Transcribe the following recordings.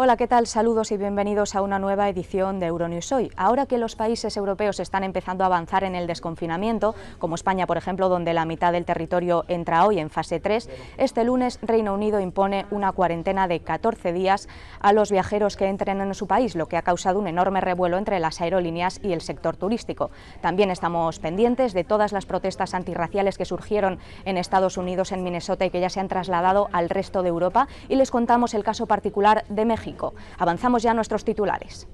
Hola, ¿qué tal? Saludos y bienvenidos a una nueva edición de Euronews Hoy. Ahora que los países europeos están empezando a avanzar en el desconfinamiento, como España, por ejemplo, donde la mitad del territorio entra hoy en fase 3, este lunes Reino Unido impone una cuarentena de 14 días a los viajeros que entren en su país, lo que ha causado un enorme revuelo entre las aerolíneas y el sector turístico. También estamos pendientes de todas las protestas antirraciales que surgieron en Estados Unidos, en Minnesota, y que ya se han trasladado al resto de Europa, y les contamos el caso particular de México. Avanzamos ya a nuestros titulares.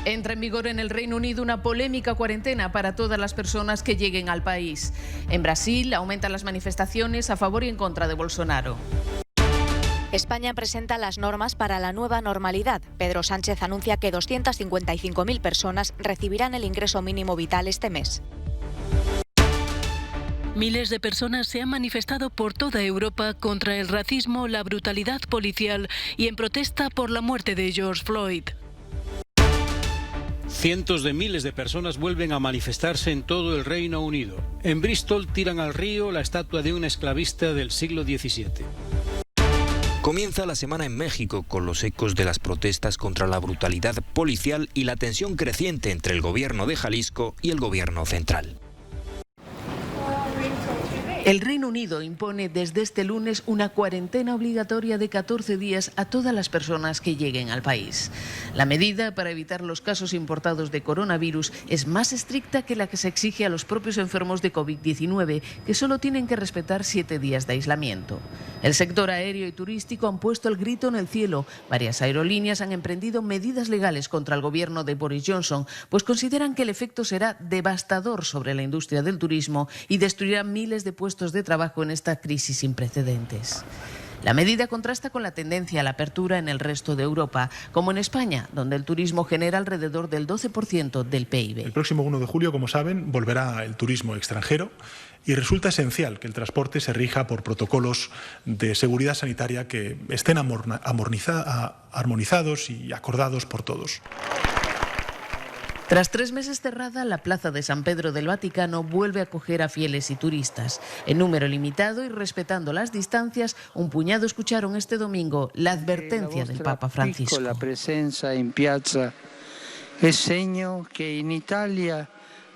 Entra en vigor en el Reino Unido una polémica cuarentena para todas las personas que lleguen al país. En Brasil aumentan las manifestaciones a favor y en contra de Bolsonaro. España presenta las normas para la nueva normalidad. Pedro Sánchez anuncia que 255.000 personas recibirán el ingreso mínimo vital este mes. Miles de personas se han manifestado por toda Europa contra el racismo, la brutalidad policial y en protesta por la muerte de George Floyd. Cientos de miles de personas vuelven a manifestarse en todo el Reino Unido. En Bristol tiran al río la estatua de un esclavista del siglo XVII. Comienza la semana en México con los ecos de las protestas contra la brutalidad policial y la tensión creciente entre el gobierno de Jalisco y el gobierno central. El Reino Unido impone desde este lunes una cuarentena obligatoria de 14 días a todas las personas que lleguen al país. La medida para evitar los casos importados de coronavirus es más estricta que la que se exige a los propios enfermos de COVID-19, que solo tienen que respetar 7 días de aislamiento. El sector aéreo y turístico han puesto el grito en el cielo. Varias aerolíneas han emprendido medidas legales contra el gobierno de Boris Johnson, pues consideran que el efecto será devastador sobre la industria del turismo y destruirá miles de puestos de trabajo en esta crisis sin precedentes. La medida contrasta con la tendencia a la apertura en el resto de Europa, como en España, donde el turismo genera alrededor del 12% del PIB. El próximo 1 de julio, como saben, volverá el turismo extranjero y resulta esencial que el transporte se rija por protocolos de seguridad sanitaria que estén armonizados y acordados por todos. Tras 3 meses cerrada, la plaza de San Pedro del Vaticano vuelve a acoger a fieles y turistas. En número limitado y respetando las distancias, un puñado escucharon este domingo la advertencia del Papa Francisco. La presencia en piazza es seño que en Italia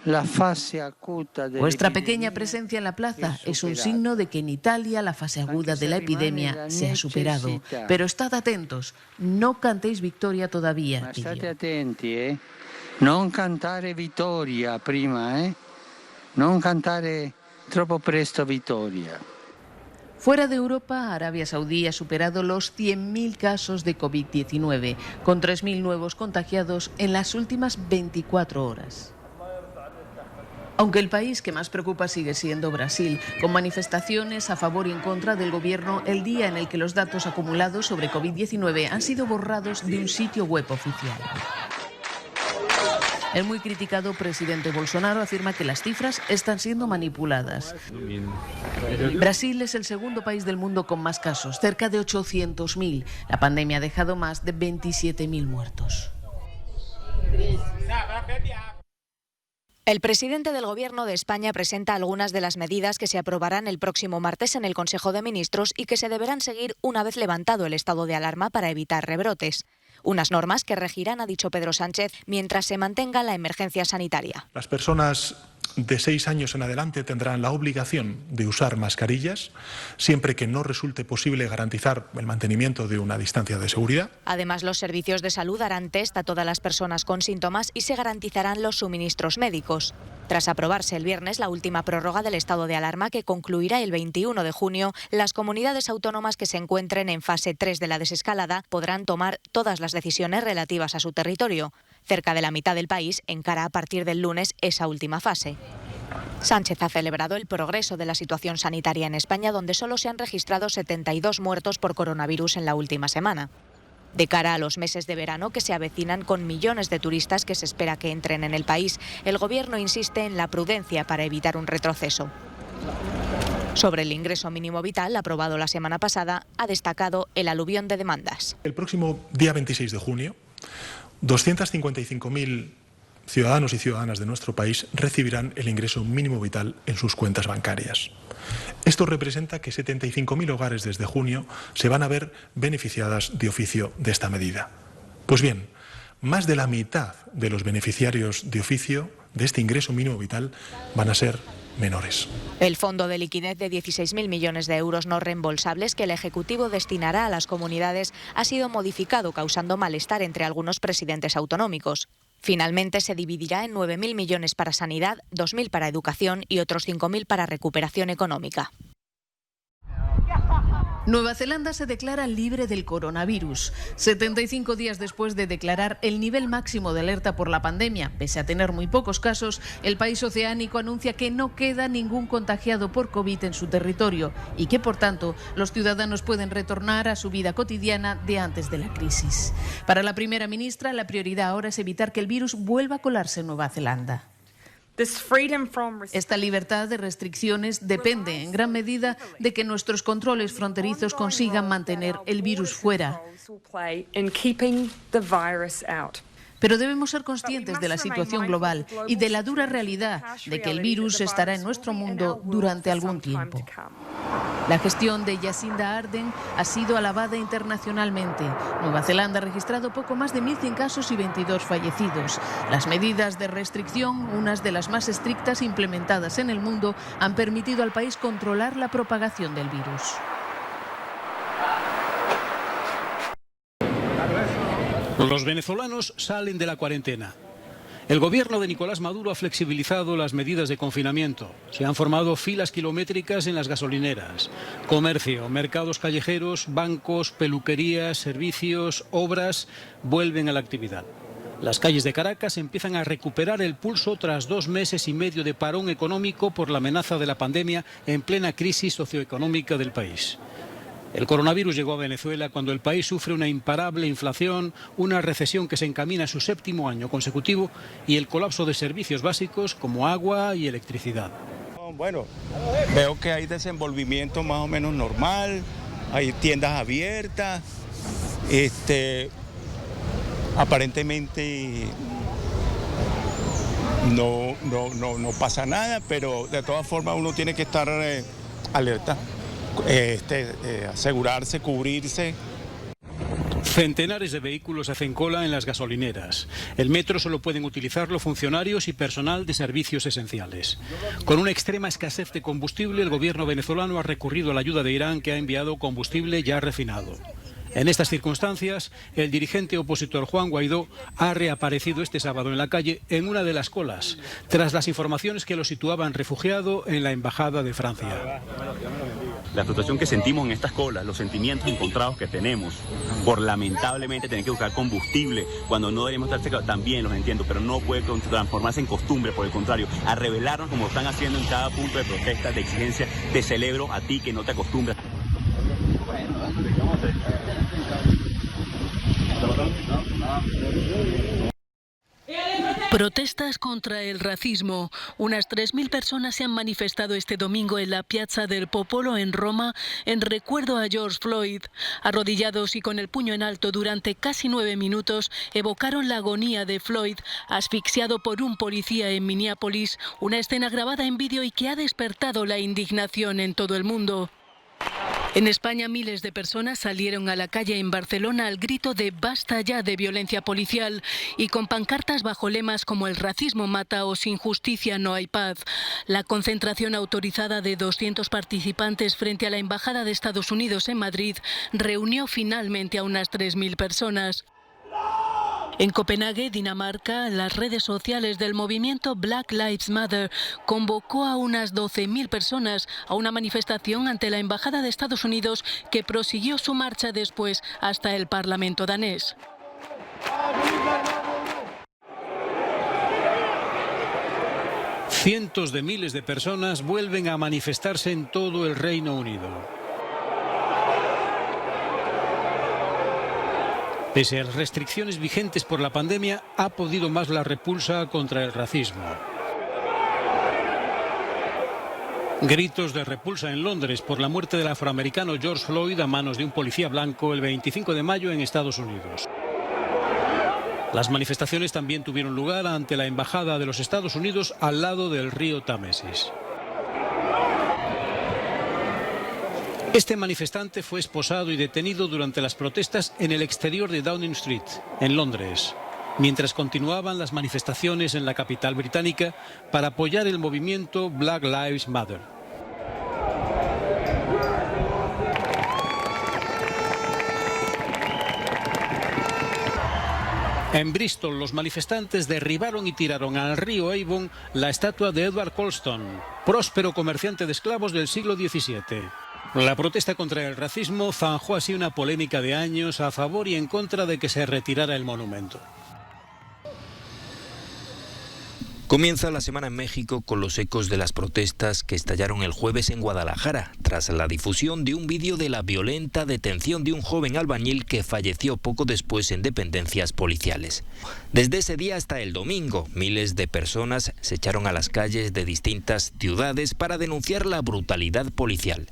la fase acuta de Vuestra pequeña presencia en la plaza es un signo de que en Italia la fase aguda de la epidemia se ha superado. Pero estad atentos, no cantéis victoria todavía. State attenti, Non cantare vittoria prima, Non cantare troppo presto vittoria. Fuera de Europa, Arabia Saudí ha superado los 100.000 casos de COVID-19, con 3.000 nuevos contagiados en las últimas 24 horas. Aunque el país que más preocupa sigue siendo Brasil, con manifestaciones a favor y en contra del gobierno el día en el que los datos acumulados sobre COVID-19 han sido borrados de un sitio web oficial. El muy criticado presidente Bolsonaro afirma que las cifras están siendo manipuladas. Brasil es el segundo país del mundo con más casos, cerca de 800.000. La pandemia ha dejado más de 27.000 muertos. El presidente del Gobierno de España presenta algunas de las medidas que se aprobarán el próximo martes en el Consejo de Ministros y que se deberán seguir una vez levantado el estado de alarma para evitar rebrotes. Unas normas que regirán, ha dicho Pedro Sánchez, mientras se mantenga la emergencia sanitaria. Las personas de 6 años en adelante tendrán la obligación de usar mascarillas, siempre que no resulte posible garantizar el mantenimiento de una distancia de seguridad. Además, los servicios de salud harán test a todas las personas con síntomas y se garantizarán los suministros médicos. Tras aprobarse el viernes la última prórroga del estado de alarma, que concluirá el 21 de junio, las comunidades autónomas que se encuentren en fase 3 de la desescalada podrán tomar todas las decisiones relativas a su territorio. Cerca de la mitad del país encara a partir del lunes esa última fase. Sánchez ha celebrado el progreso de la situación sanitaria en España, donde solo se han registrado 72 muertos por coronavirus en la última semana. De cara a los meses de verano que se avecinan con millones de turistas que se espera que entren en el país, el Gobierno insiste en la prudencia para evitar un retroceso. Sobre el ingreso mínimo vital, aprobado la semana pasada, ha destacado el aluvión de demandas. El próximo día 26 de junio, 255.000 ciudadanos y ciudadanas de nuestro país recibirán el ingreso mínimo vital en sus cuentas bancarias. Esto representa que 75.000 hogares desde junio se van a ver beneficiadas de oficio de esta medida. Pues bien, más de la mitad de los beneficiarios de oficio de este ingreso mínimo vital van a ser menores. El fondo de liquidez de 16.000 millones de euros no reembolsables que el Ejecutivo destinará a las comunidades ha sido modificado, causando malestar entre algunos presidentes autonómicos. Finalmente se dividirá en 9.000 millones para sanidad, 2.000 para educación y otros 5.000 para recuperación económica. Nueva Zelanda se declara libre del coronavirus. 75 días después de declarar el nivel máximo de alerta por la pandemia, pese a tener muy pocos casos, el país oceánico anuncia que no queda ningún contagiado por COVID en su territorio y que, por tanto, los ciudadanos pueden retornar a su vida cotidiana de antes de la crisis. Para la primera ministra, la prioridad ahora es evitar que el virus vuelva a colarse en Nueva Zelanda. Esta libertad de restricciones depende en gran medida de que nuestros controles fronterizos consigan mantener el virus fuera. Pero debemos ser conscientes de la situación global y de la dura realidad de que el virus estará en nuestro mundo durante algún tiempo. La gestión de Jacinda Ardern ha sido alabada internacionalmente. Nueva Zelanda ha registrado poco más de 1.100 casos y 22 fallecidos. Las medidas de restricción, unas de las más estrictas implementadas en el mundo, han permitido al país controlar la propagación del virus. Los venezolanos salen de la cuarentena. El gobierno de Nicolás Maduro ha flexibilizado las medidas de confinamiento. Se han formado filas kilométricas en las gasolineras. Comercio, mercados callejeros, bancos, peluquerías, servicios, obras vuelven a la actividad. Las calles de Caracas empiezan a recuperar el pulso tras 2 meses y medio de parón económico por la amenaza de la pandemia en plena crisis socioeconómica del país. El coronavirus llegó a Venezuela cuando el país sufre una imparable inflación, una recesión que se encamina a su 7º año consecutivo y el colapso de servicios básicos como agua y electricidad. Bueno, veo que hay desenvolvimiento más o menos normal, hay tiendas abiertas, aparentemente no pasa nada, pero de todas formas uno tiene que estar alerta. Asegurarse, cubrirse. Centenares de vehículos hacen cola en las gasolineras. El metro solo pueden utilizarlo funcionarios y personal de servicios esenciales. Con una extrema escasez de combustible, el gobierno venezolano ha recurrido a la ayuda de Irán, que ha enviado combustible ya refinado. En estas circunstancias, el dirigente opositor Juan Guaidó ha reaparecido este sábado en la calle en una de las colas, tras las informaciones que lo situaban refugiado en la Embajada de Francia. La frustración que sentimos en estas colas, los sentimientos encontrados que tenemos por lamentablemente tener que buscar combustible cuando no deberíamos estar cerca, también los entiendo, pero no puede transformarse en costumbre, por el contrario, a rebelarnos como lo están haciendo en cada punto de protesta, de exigencia. Te celebro a ti que no te acostumbras. Protestas contra el racismo. Unas 3.000 personas se han manifestado este domingo en la Piazza del Popolo en Roma en recuerdo a George Floyd. Arrodillados y con el puño en alto durante casi 9 minutos, evocaron la agonía de Floyd, asfixiado por un policía en Minneapolis, una escena grabada en vídeo y que ha despertado la indignación en todo el mundo. En España, miles de personas salieron a la calle en Barcelona al grito de «Basta ya de violencia policial» y con pancartas bajo lemas como «El racismo mata» o «Sin justicia no hay paz». La concentración autorizada de 200 participantes frente a la Embajada de Estados Unidos en Madrid reunió finalmente a unas 3.000 personas. En Copenhague, Dinamarca, las redes sociales del movimiento Black Lives Matter convocó a unas 12.000 personas a una manifestación ante la Embajada de Estados Unidos que prosiguió su marcha después hasta el Parlamento danés. Cientos de miles de personas vuelven a manifestarse en todo el Reino Unido. Pese a las restricciones vigentes por la pandemia, ha podido más la repulsa contra el racismo. Gritos de repulsa en Londres por la muerte del afroamericano George Floyd a manos de un policía blanco el 25 de mayo en Estados Unidos. Las manifestaciones también tuvieron lugar ante la Embajada de los Estados Unidos al lado del río Támesis. Este manifestante fue esposado y detenido durante las protestas en el exterior de Downing Street, en Londres, mientras continuaban las manifestaciones en la capital británica para apoyar el movimiento Black Lives Matter. En Bristol, los manifestantes derribaron y tiraron al río Avon la estatua de Edward Colston, próspero comerciante de esclavos del siglo XVII. La protesta contra el racismo zanjó así una polémica de años a favor y en contra de que se retirara el monumento. Comienza la semana en México con los ecos de las protestas que estallaron el jueves en Guadalajara, tras la difusión de un vídeo de la violenta detención de un joven albañil que falleció poco después en dependencias policiales. Desde ese día hasta el domingo, miles de personas se echaron a las calles de distintas ciudades para denunciar la brutalidad policial.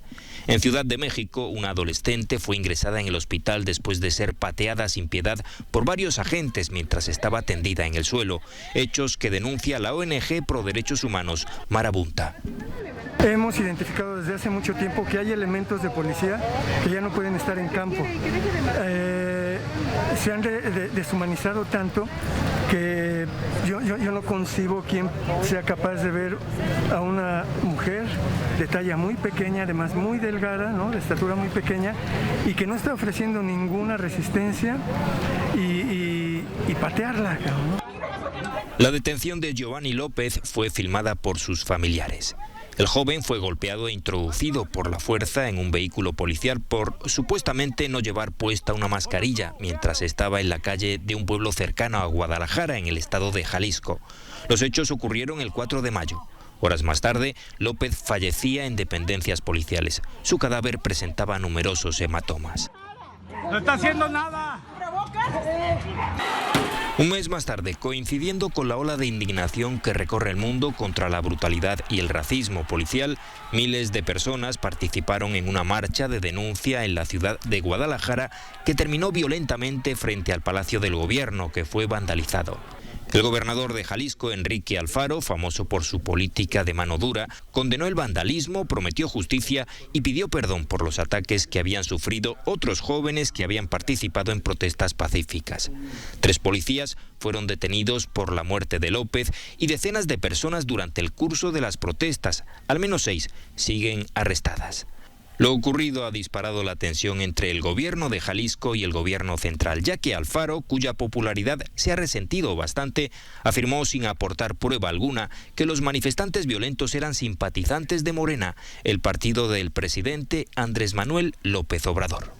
En Ciudad de México, una adolescente fue ingresada en el hospital después de ser pateada sin piedad por varios agentes mientras estaba tendida en el suelo, hechos que denuncia la ONG Pro Derechos Humanos Marabunta. Hemos identificado desde hace mucho tiempo que hay elementos de policía que ya no pueden estar en campo. Se han deshumanizado tanto que yo no concibo quién sea capaz de ver a una mujer de talla muy pequeña, además muy delgada, ¿no?, de estatura muy pequeña, y que no está ofreciendo ninguna resistencia y patearla, ¿no? La detención de Giovanni López fue filmada por sus familiares. El joven fue golpeado e introducido por la fuerza en un vehículo policial por supuestamente no llevar puesta una mascarilla mientras estaba en la calle de un pueblo cercano a Guadalajara, en el estado de Jalisco. Los hechos ocurrieron el 4 de mayo. Horas más tarde, López fallecía en dependencias policiales. Su cadáver presentaba numerosos hematomas. ¡No está haciendo nada! Un mes más tarde, coincidiendo con la ola de indignación que recorre el mundo contra la brutalidad y el racismo policial, miles de personas participaron en una marcha de denuncia en la ciudad de Guadalajara que terminó violentamente frente al Palacio del Gobierno, que fue vandalizado. El gobernador de Jalisco, Enrique Alfaro, famoso por su política de mano dura, condenó el vandalismo, prometió justicia y pidió perdón por los ataques que habían sufrido otros jóvenes que habían participado en protestas pacíficas. 3 policías fueron detenidos por la muerte de López y decenas de personas durante el curso de las protestas. Al menos 6 siguen arrestadas. Lo ocurrido ha disparado la tensión entre el gobierno de Jalisco y el gobierno central, ya que Alfaro, cuya popularidad se ha resentido bastante, afirmó sin aportar prueba alguna que los manifestantes violentos eran simpatizantes de Morena, el partido del presidente Andrés Manuel López Obrador.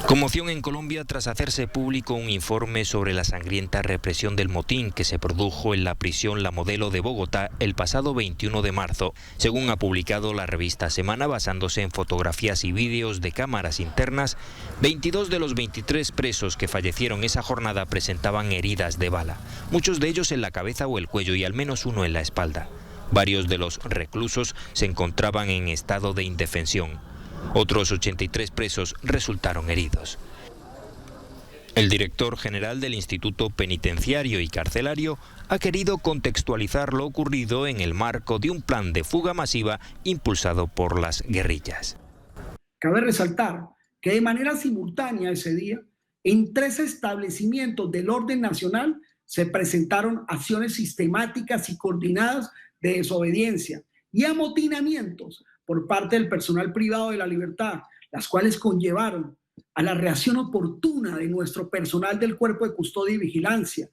Conmoción en Colombia tras hacerse público un informe sobre la sangrienta represión del motín que se produjo en la prisión La Modelo de Bogotá el pasado 21 de marzo, según ha publicado la revista Semana, basándose en fotografías y vídeos de cámaras internas. 22 de los 23 presos que fallecieron esa jornada presentaban heridas de bala, muchos de ellos en la cabeza o el cuello y al menos uno en la espalda. Varios de los reclusos se encontraban en estado de indefensión. Otros 83 presos resultaron heridos. El director general del Instituto Penitenciario y Carcelario ha querido contextualizar lo ocurrido en el marco de un plan de fuga masiva impulsado por las guerrillas. Cabe resaltar que de manera simultánea ese día, en 3 establecimientos del orden nacional se presentaron acciones sistemáticas y coordinadas de desobediencia y amotinamientos por parte del personal privado de la libertad, las cuales conllevaron a la reacción oportuna de nuestro personal del Cuerpo de Custodia y Vigilancia.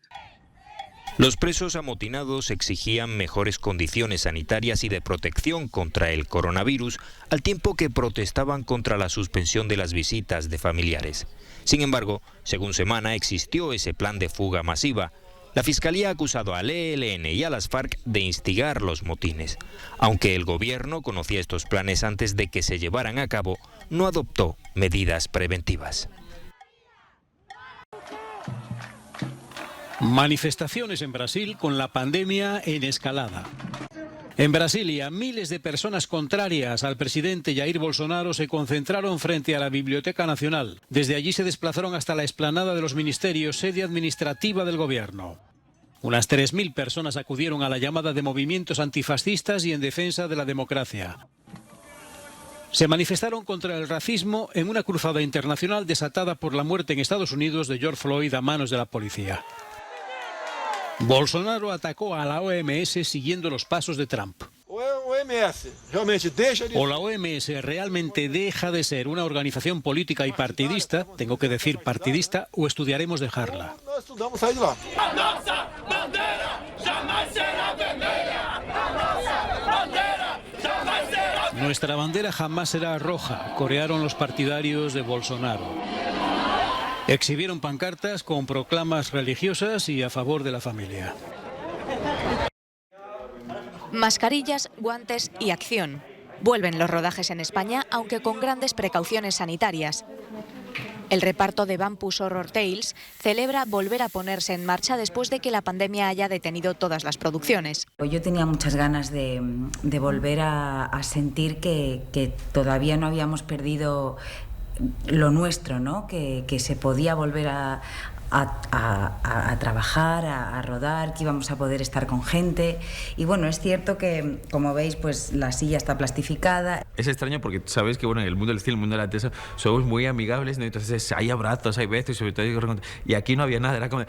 Los presos amotinados exigían mejores condiciones sanitarias y de protección contra el coronavirus, al tiempo que protestaban contra la suspensión de las visitas de familiares. Sin embargo, según Semana, existió ese plan de fuga masiva. La Fiscalía ha acusado al ELN y a las FARC de instigar los motines. Aunque el gobierno conocía estos planes antes de que se llevaran a cabo, no adoptó medidas preventivas. Manifestaciones en Brasil con la pandemia en escalada. En Brasilia, miles de personas contrarias al presidente Jair Bolsonaro se concentraron frente a la Biblioteca Nacional. Desde allí se desplazaron hasta la explanada de los ministerios, sede administrativa del gobierno. Unas 3.000 personas acudieron a la llamada de movimientos antifascistas y en defensa de la democracia. Se manifestaron contra el racismo en una cruzada internacional desatada por la muerte en Estados Unidos de George Floyd a manos de la policía. Bolsonaro atacó a la OMS siguiendo los pasos de Trump. O la OMS realmente deja de ser una organización política y partidista, tengo que decir partidista, o estudiaremos dejarla. Nuestra bandera jamás será roja, corearon los partidarios de Bolsonaro. Exhibieron pancartas con proclamas religiosas y a favor de la familia. Mascarillas, guantes y acción. Vuelven los rodajes en España, aunque con grandes precauciones sanitarias. El reparto de Bumpus Horror Tales celebra volver a ponerse en marcha después de que la pandemia haya detenido todas las producciones. Yo tenía muchas ganas de volver a sentir que todavía no habíamos perdido lo nuestro, ¿no? Que se podía volver a trabajar, a rodar, que íbamos a poder estar con gente. Y bueno, es cierto que, como veis, pues la silla está plastificada. Es extraño porque sabéis que bueno, en el mundo del cine, el mundo de la tesa, somos muy amigables, ¿no? Entonces hay abrazos, hay besos, y sobre todo y aquí no había nada, era como,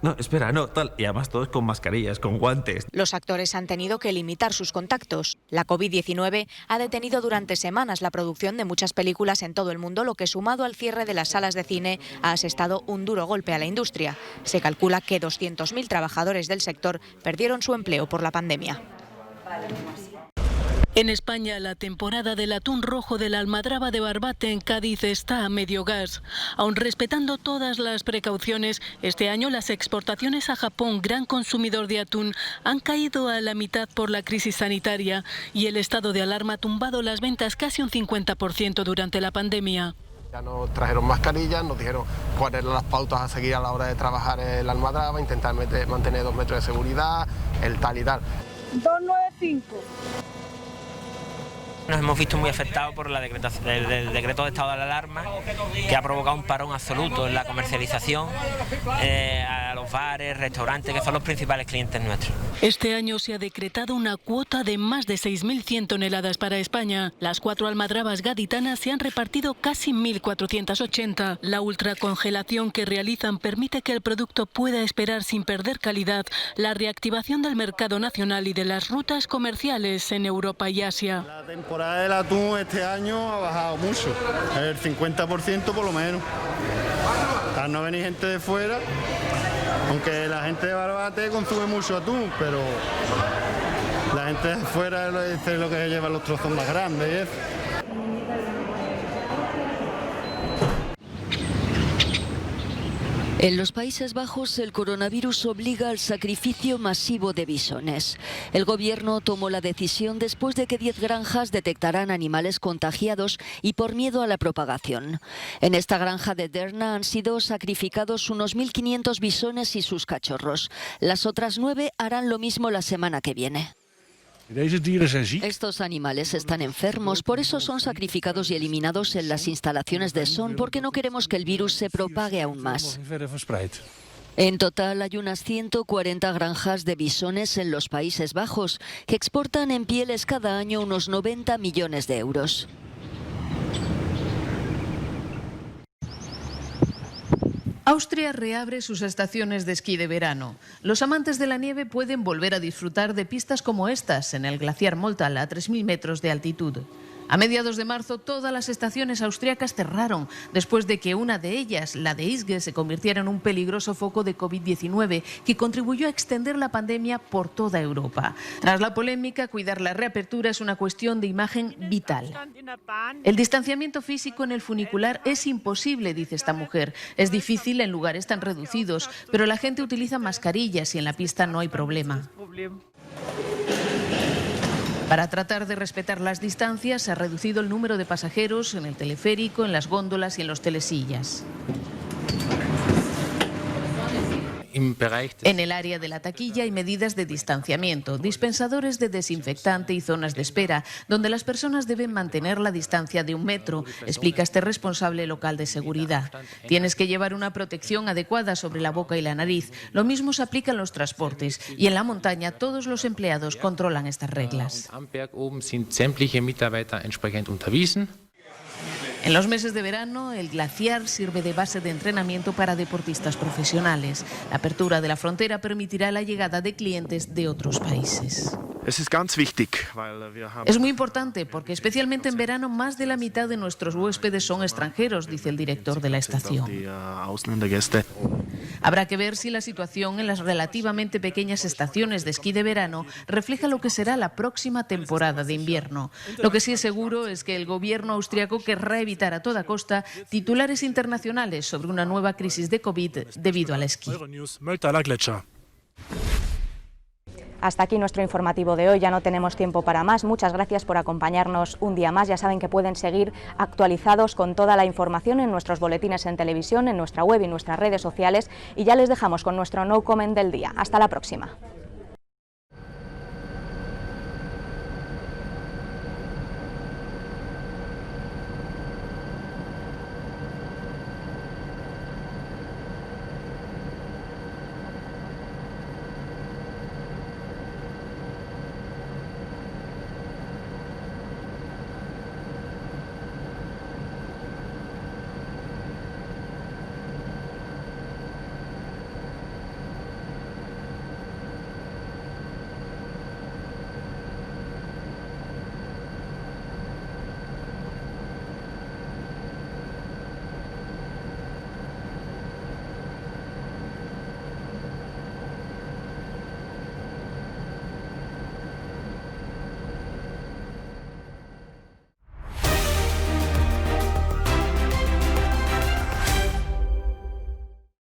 no, espera, no, tal, y además todos con mascarillas, con guantes. Los actores han tenido que limitar sus contactos. La COVID-19 ha detenido durante semanas la producción de muchas películas en todo el mundo, lo que, sumado al cierre de las salas de cine, ha asestado un duro golpe a la industria. Se calcula que 200.000 trabajadores del sector perdieron su empleo por la pandemia. En España, la temporada del atún rojo de la almadraba de Barbate en Cádiz está a medio gas. Aun respetando todas las precauciones, este año las exportaciones a Japón, gran consumidor de atún, han caído a la mitad por la crisis sanitaria y el estado de alarma ha tumbado las ventas casi un 50% durante la pandemia. Ya nos trajeron mascarillas, nos dijeron cuáles eran las pautas a seguir a la hora de trabajar en la almadraba, intentar mantener 2 metros de seguridad, el tal y tal. 295. Nos hemos visto muy afectados por el decreto de estado de alarma, que ha provocado un parón absoluto en la comercialización a los bares, restaurantes, que son los principales clientes nuestros. Este año se ha decretado una cuota de más de 6.100 toneladas para España. Las 4 almadrabas gaditanas se han repartido casi 1.480. La ultracongelación que realizan permite que el producto pueda esperar sin perder calidad la reactivación del mercado nacional y de las rutas comerciales en Europa y Asia. La temporada del atún este año ha bajado mucho, el 50% por lo menos. Al no venir gente de fuera, aunque la gente de Barbate consume mucho atún, pero la gente de fuera es lo que lleva los trozos más grandes y eso. En los Países Bajos, el coronavirus obliga al sacrificio masivo de bisones. El gobierno tomó la decisión después de que 10 granjas detectaran animales contagiados y por miedo a la propagación. En esta granja de Derna han sido sacrificados unos 1.500 bisones y sus cachorros. Las otras 9 harán lo mismo la semana que viene. Estos animales están enfermos, por eso son sacrificados y eliminados en las instalaciones de Son, porque no queremos que el virus se propague aún más. En total hay unas 140 granjas de bisones en los Países Bajos, que exportan en pieles cada año unos 90 millones de euros. Austria reabre sus estaciones de esquí de verano. Los amantes de la nieve pueden volver a disfrutar de pistas como estas en el glaciar Molltal a 3.000 metros de altitud. A mediados de marzo, todas las estaciones austriacas cerraron, después de que una de ellas, la de Isge, se convirtiera en un peligroso foco de COVID-19 que contribuyó a extender la pandemia por toda Europa. Tras la polémica, cuidar la reapertura es una cuestión de imagen vital. El distanciamiento físico en el funicular es imposible, dice esta mujer. Es difícil en lugares tan reducidos, pero la gente utiliza mascarillas y en la pista no hay problema. Para tratar de respetar las distancias, se ha reducido el número de pasajeros en el teleférico, en las góndolas y en los telesillas. En el área de la taquilla hay medidas de distanciamiento, dispensadores de desinfectante y zonas de espera, donde las personas deben mantener la distancia de 1 metro, explica este responsable local de seguridad. Tienes que llevar una protección adecuada sobre la boca y la nariz. Lo mismo se aplica en los transportes y en la montaña todos los empleados controlan estas reglas. En los meses de verano, el glaciar sirve de base de entrenamiento para deportistas profesionales. La apertura de la frontera permitirá la llegada de clientes de otros países. Es muy importante porque especialmente en verano más de la mitad de nuestros huéspedes son extranjeros, dice el director de la estación. Habrá que ver si la situación en las relativamente pequeñas estaciones de esquí de verano refleja lo que será la próxima temporada de invierno. Lo que sí es seguro es que el gobierno austriaco querrá evitar a toda costa titulares internacionales sobre una nueva crisis de COVID debido al esquí. Hasta aquí nuestro informativo de hoy, ya no tenemos tiempo para más. Muchas gracias por acompañarnos un día más. Ya saben que pueden seguir actualizados con toda la información en nuestros boletines en televisión, en nuestra web y nuestras redes sociales. Y ya les dejamos con nuestro No Comment del día. Hasta la próxima.